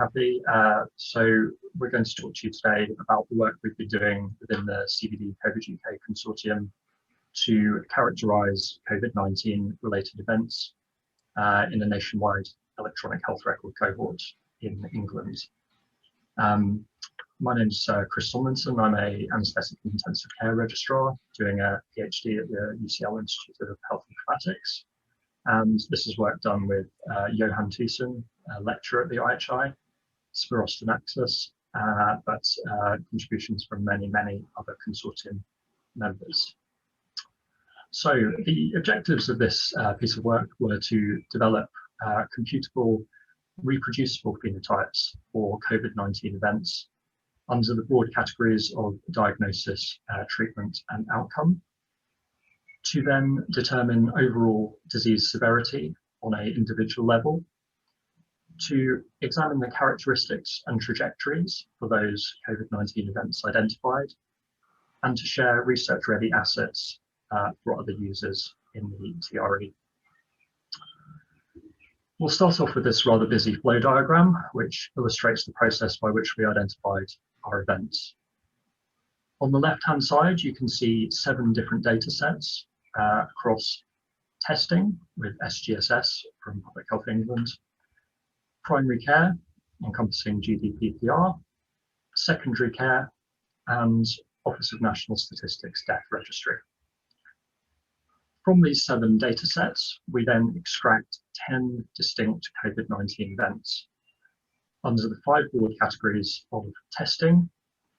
Happy. So we're going to talk to you today about the work we've been doing within the CVD COVID UK consortium to characterise COVID-19 related events in a nationwide electronic health record cohort in England. My name's Chris Tomlinson. I'm a anaesthetic intensive care registrar doing a PhD at the UCL Institute of Health Informatics. And this is work done with Johan, a lecturer at the IHI, Spiros, Denaxas, but contributions from many other consortium members. So the objectives of this piece of work were to develop computable, reproducible phenotypes for COVID-19 events under the broad categories of diagnosis, treatment, and outcome, to then determine overall disease severity on an individual level, to examine the characteristics and trajectories for those COVID-19 events identified, and to share research-ready assets for other users in the TRE. We'll start off with this rather busy flow diagram, which illustrates the process by which we identified our events. On the left-hand side, you can see 7 different data sets across testing with SGSS from Public Health England, primary care encompassing GDPR, secondary care, and Office of National Statistics Death Registry. From these 7 data sets, we then extract 10 distinct COVID-19 events under the 5 broad categories of testing,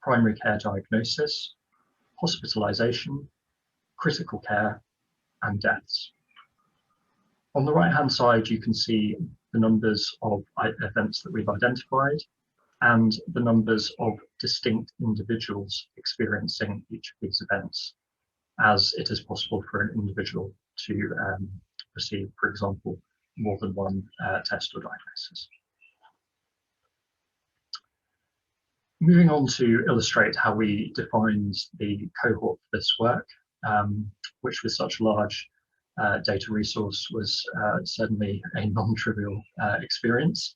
primary care diagnosis, hospitalization, critical care, and deaths. On the right-hand side, you can see the numbers of events that we've identified and the numbers of distinct individuals experiencing each of these events, as it is possible for an individual to receive, for example, more than one test or diagnosis. Moving on to illustrate how we defined the cohort for this work, which with such a large data resource was certainly a non-trivial experience.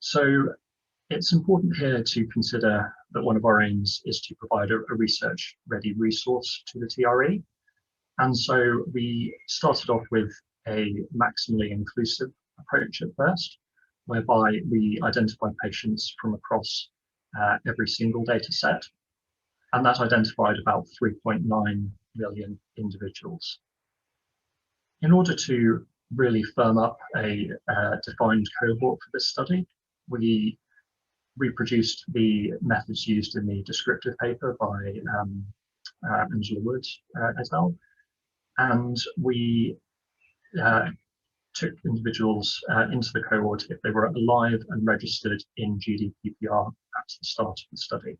So it's important here to consider that one of our aims is to provide a research-ready resource to the TRE. And so we started off with a maximally inclusive approach at first, whereby we identified patients from across every single data set, and that identified about 3.9 million individuals. In order to really firm up a defined cohort for this study, we reproduced the methods used in the descriptive paper by Angela Wood et al. And we took individuals into the cohort if they were alive and registered in GDPR at the start of the study.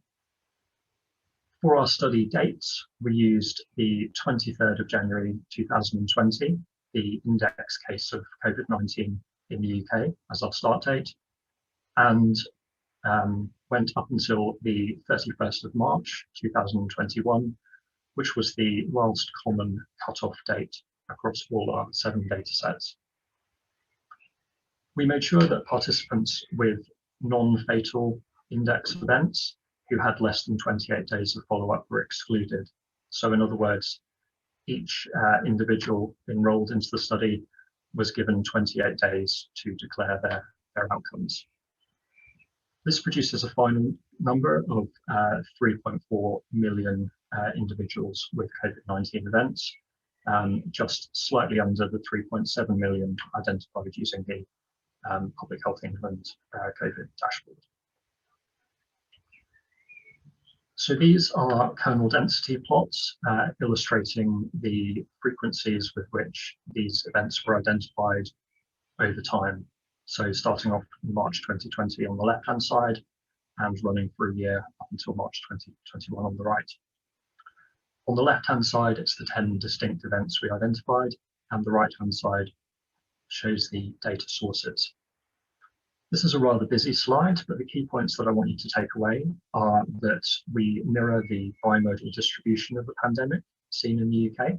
For our study dates, we used the 23rd of January 2020, the index case of COVID-19 in the UK as our start date, and went up until the 31st of March 2021, which was the last common cutoff date across all our 7 data sets. We made sure that participants with non-fatal index events who had less than 28 days of follow-up were excluded. So in other words, each individual enrolled into the study was given 28 days to declare their outcomes. This produces a final number of 3.4 million individuals with COVID-19 events, just slightly under the 3.7 million identified using the Public Health England COVID dashboard. So these are kernel density plots illustrating the frequencies with which these events were identified over time. So starting off in March 2020 on the left-hand side and running for a year up until March 2021 on the right. On the left-hand side, it's the 10 distinct events we identified, and the right-hand side shows the data sources. This is a rather busy slide, but the key points that I want you to take away are that we mirror the bimodal distribution of the pandemic seen in the UK.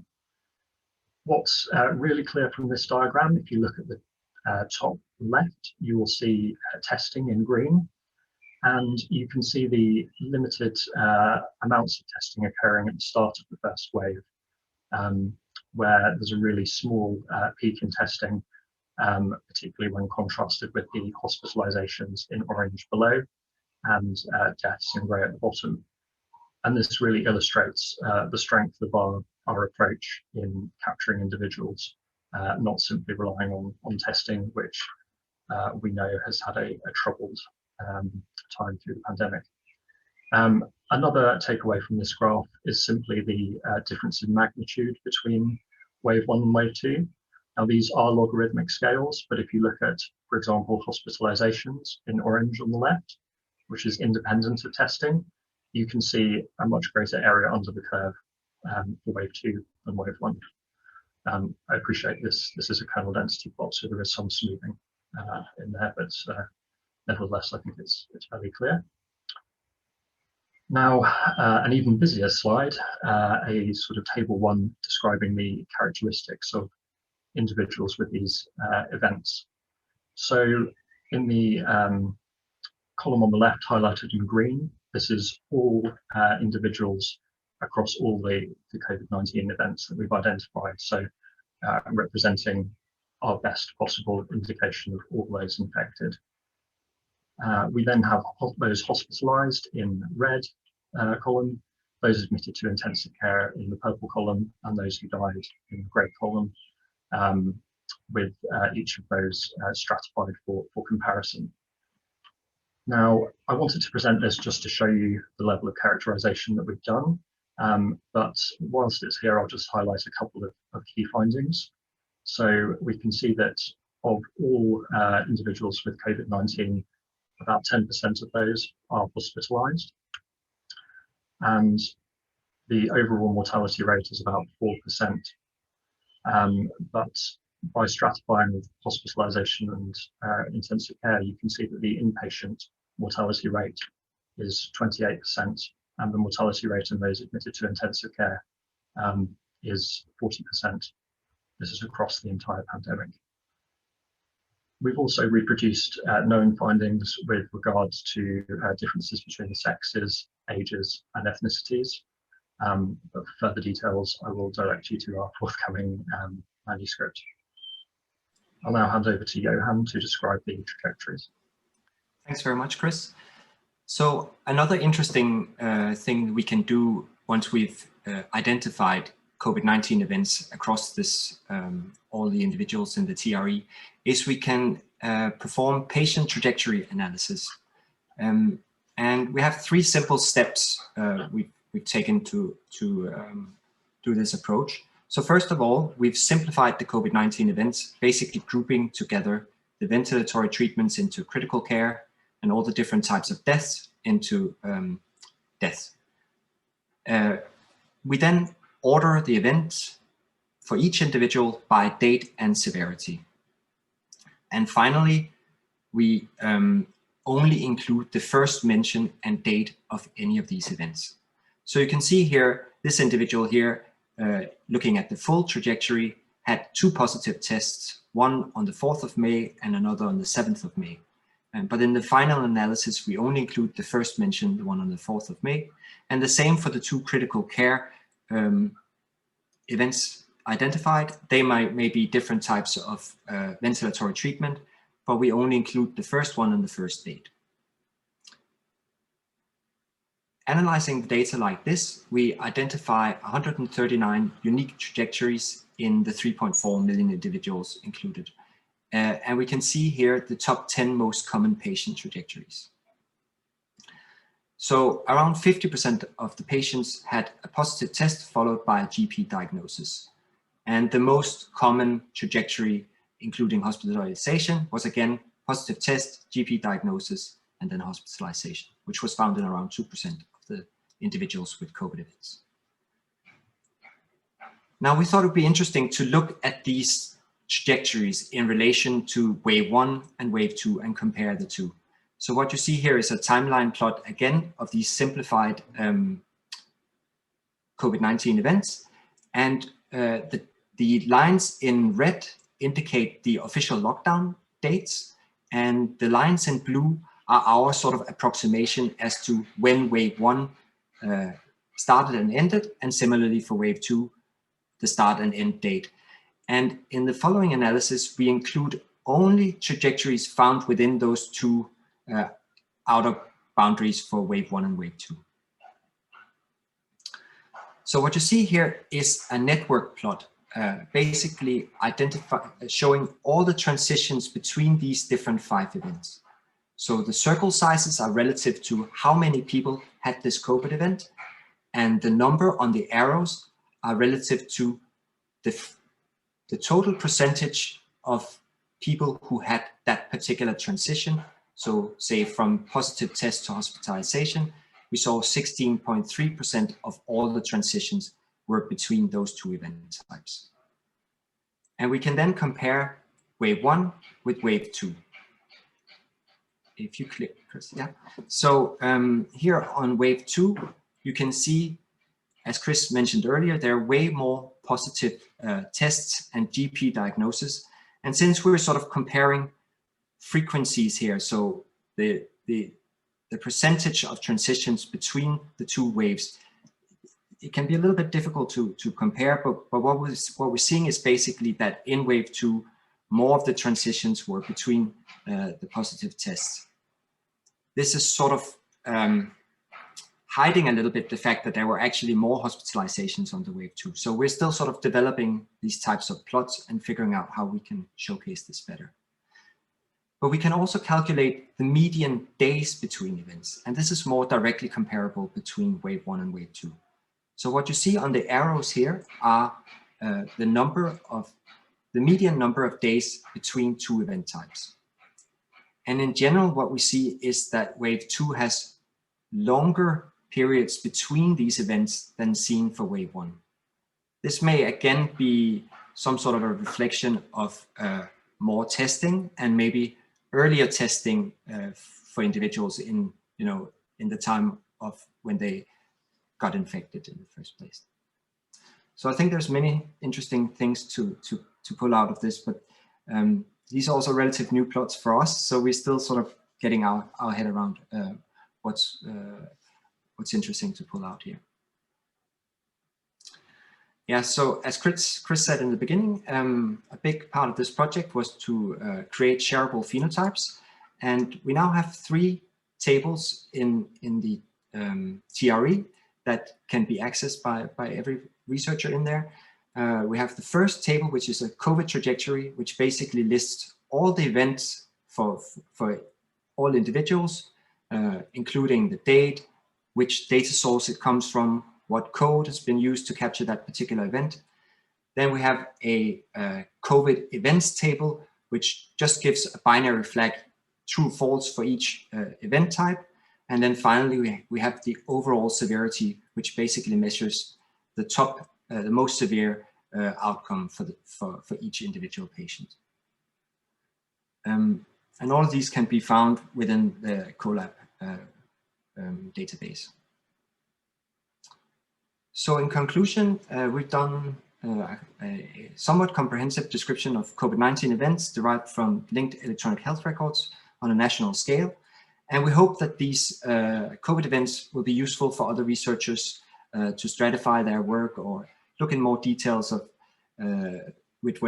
What's really clear from this diagram, if you look at the top left, you will see testing in green, and you can see the limited amounts of testing occurring at the start of the first wave, where there's a really small peak in testing, particularly when contrasted with the hospitalizations in orange below and deaths in grey at the bottom. And this really illustrates the strength of our approach in capturing individuals, not simply relying on testing, which we know has had a troubled time through the pandemic. Another takeaway from this graph is simply the difference in magnitude between wave 1 and wave 2. Now, these are logarithmic scales, but if you look at, for example, hospitalizations in orange on the left, which is independent of testing, you can see a much greater area under the curve for wave 2 than wave 1. I appreciate this is a kernel density plot, so there is some smoothing in there, but nevertheless, I think it's fairly clear. Now, an even busier slide, a sort of table 1 describing the characteristics of individuals with these events. So in the column on the left highlighted in green, this is all individuals across all the COVID-19 events that we've identified. So representing our best possible indication of all those infected. We then have those hospitalized in red column, those admitted to intensive care in the purple column, and those who died in the grey column, with each of those stratified for comparison. Now, I wanted to present this just to show you the level of characterization that we've done, but whilst it's here, I'll just highlight a couple of key findings. So we can see that of all individuals with COVID-19, about 10% of those are hospitalized, and the overall mortality rate is about 4%. But by stratifying with hospitalization and intensive care, you can see that the inpatient mortality rate is 28%, and the mortality rate in those admitted to intensive care is 40%. This is across the entire pandemic. We've also reproduced known findings with regards to differences between the sexes, ages, and ethnicities. But for further details, I will direct you to our forthcoming manuscript. I'll now hand over to Johan to describe the trajectories. Thanks very much, Chris. So another interesting thing we can do once we've identified COVID-19 events across this, all the individuals in the TRE, is we can perform patient trajectory analysis. And we have 3 simple steps we've taken to do this approach. So first of all, we've simplified the COVID-19 events, basically grouping together the ventilatory treatments into critical care and all the different types of deaths into deaths. We then order the events for each individual by date and severity. And finally, we only include the first mention and date of any of these events. So you can see here, this individual here, looking at the full trajectory, had 2 positive tests, one on the 4th of May and another on the 7th of May. But in the final analysis, we only include the first mentioned, the one on the 4th of May, and the same for the 2 critical care events identified. They may be different types of ventilatory treatment, but we only include the first one and the first date. Analyzing the data like this, we identify 139 unique trajectories in the 3.4 million individuals included. And we can see here the top 10 most common patient trajectories. So around 50% of the patients had a positive test followed by a GP diagnosis. And the most common trajectory, including hospitalization, was again positive test, GP diagnosis, and then hospitalization, which was found in around 2% of the individuals with COVID events. Now, we thought it would be interesting to look at these trajectories in relation to wave 1 and wave 2 and compare the 2. So what you see here is a timeline plot again of these simplified COVID-19 events, and the lines in red indicate the official lockdown dates, and the lines in blue are our sort of approximation as to when wave 1 started and ended, and similarly for wave 2, the start and end date. And in the following analysis, we include only trajectories found within those two outer boundaries for wave 1 and wave 2. So what you see here is a network plot, basically showing all the transitions between these different 5 events. So the circle sizes are relative to how many people had this COVID event, and the number on the arrows are relative to the total percentage of people who had that particular transition. So say from positive test to hospitalization, we saw 16.3% of all the transitions were between those 2 event types. And we can then compare wave 1 with wave 2. If you click, Chris, yeah. So here on wave 2, you can see, as Chris mentioned earlier, there are way more positive tests and GP diagnosis. And since we're sort of comparing frequencies here, so the percentage of transitions between the 2 waves, it can be a little bit difficult to compare, but what we're seeing is basically that in wave 2, more of the transitions were between the positive tests. This is sort of hiding a little bit the fact that there were actually more hospitalizations on the wave 2. So we're still sort of developing these types of plots and figuring out how we can showcase this better. But we can also calculate the median days between events, and this is more directly comparable between wave 1 and wave 2. So what you see on the arrows here are the median number of days between 2 event types. And in general, what we see is that wave 2 has longer periods between these events than seen for wave 1. This may again be some sort of a reflection of more testing and maybe earlier testing for individuals in the time of when they got infected in the first place. So I think there's many interesting things to pull out of this, but these are also relative new plots for us, so we're still sort of getting our head around what's interesting to pull out here. Yeah, so as Chris said in the beginning, a big part of this project was to create shareable phenotypes, and we now have 3 tables in the TRE that can be accessed by every researcher in there. We have the first table, which is a COVID trajectory, which basically lists all the events for all individuals, including the date, which data source it comes from, what code has been used to capture that particular event. Then we have a COVID events table, which just gives a binary flag, true, false for each event type. And then finally, we have the overall severity, which basically measures the most severe outcome for each individual patient. And all of these can be found within the CoLab database. So in conclusion, we've done a somewhat comprehensive description of COVID-19 events derived from linked electronic health records on a national scale. And we hope that these COVID events will be useful for other researchers to stratify their work or look in more details of with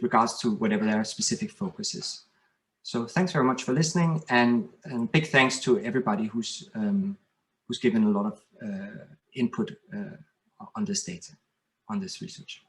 regards to whatever their specific focus is. So thanks very much for listening, and big thanks to everybody who's given a lot of input on this data, on this research.